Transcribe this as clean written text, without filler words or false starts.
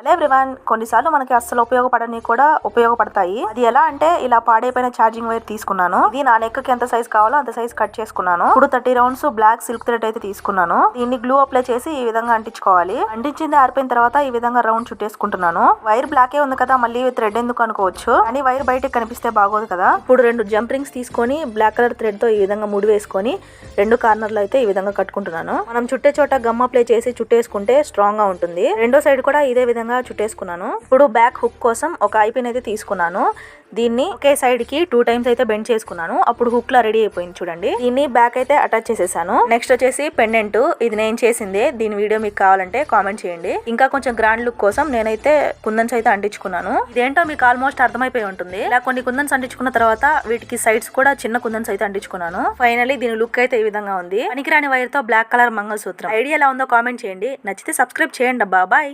Hello everyone, కొన్నిసార్లు మనకి అస్సలు ఉపయోగపడని కూడా ఉపయోగపడతాయి. అది ఎలా అంటే, ఇలా పాడైపోయిన ఛార్జింగ్ వైర్ తీసుకున్నాను. ఇది నా నెక్ కి ఎంత సైజ్ కావాలో అంత సైజ్ కట్ చేసుకున్నాను. ఇప్పుడు 30 రౌండ్స్ బ్లాక్ సిల్క్ థ్రెడ్ అయితే తీసుకున్నాను. దీన్ని గ్లూ అప్లై చేసి ఈ విధంగా అంటించుకోవాలి. అంటించింది ఆరిపోయిన తర్వాత ఈ విధంగా రౌండ్ చుట్టేసుకుంటున్నాను. వైర్ బ్లాకే ఉంది కదా, మళ్ళీ థ్రెడ్ ఎందుకు అనుకోవచ్చు, కానీ వైర్ బయటకు కనిపిస్తే బాగోదు కదా. ఇప్పుడు 2 జంప్ రింగ్స్ తీసుకొని బ్లాక్ కలర్ థ్రెడ్ తో ఈ విధంగా ముడి వేసుకొని 2 కార్నర్లు అయితే ఈ విధంగా కట్టుకుంటున్నాను. మనం చుట్టే చోట గమ్ అప్లై చేసి చుట్టేసుకుంటే స్ట్రాంగ్ గా ఉంటుంది. రెండో సైడ్ కూడా ఇదే విధంగా చుట్టేసుకున్నాను. ఇప్పుడు బ్యాక్ హుక్ కోసం ఒక ఐపిన్ అయితే తీసుకున్నాను. దీన్ని ఒకే సైడ్ కి 2 టైమ్స్ అయితే బెండ్ చేసుకున్నాను. అప్పుడు హుక్ లా రెడీ అయిపోయింది చూడండి. దీన్ని బ్యాక్ అయితే అటాచ్ చేసేసాను. నెక్స్ట్ వచ్చేసి పెండెంట్. ఇది నేను చేసిందే. దీని వీడియో మీకు కావాలంటే కామెంట్ చేయండి. ఇంకా కొంచెం గ్రాండ్ లుక్ కోసం నేనైతే కుందన్స్ అయితే అంటించుకున్నాను. ఇదేంటో మీకు ఆల్మోస్ట్ అర్థమైపోయి ఉంటుంది. ఇలా కొన్ని కుందన్స్ అంటించుకున్న తర్వాత వీటికి సైడ్స్ కూడా చిన్న కుందన్స్ అయితే అంటించుకున్నాను. ఫైనల్లీ దీని లుక్ అయితే ఈ విధంగా ఉంది. పనికిరాని వైర్ తో బ్లాక్ కలర్ మంగళసూత్రం. ఐడియా ఎలా ఉందో కామెంట్ చేయండి. నచ్చితే సబ్స్క్రైబ్ చేయండి అబ్బా. బాయ్.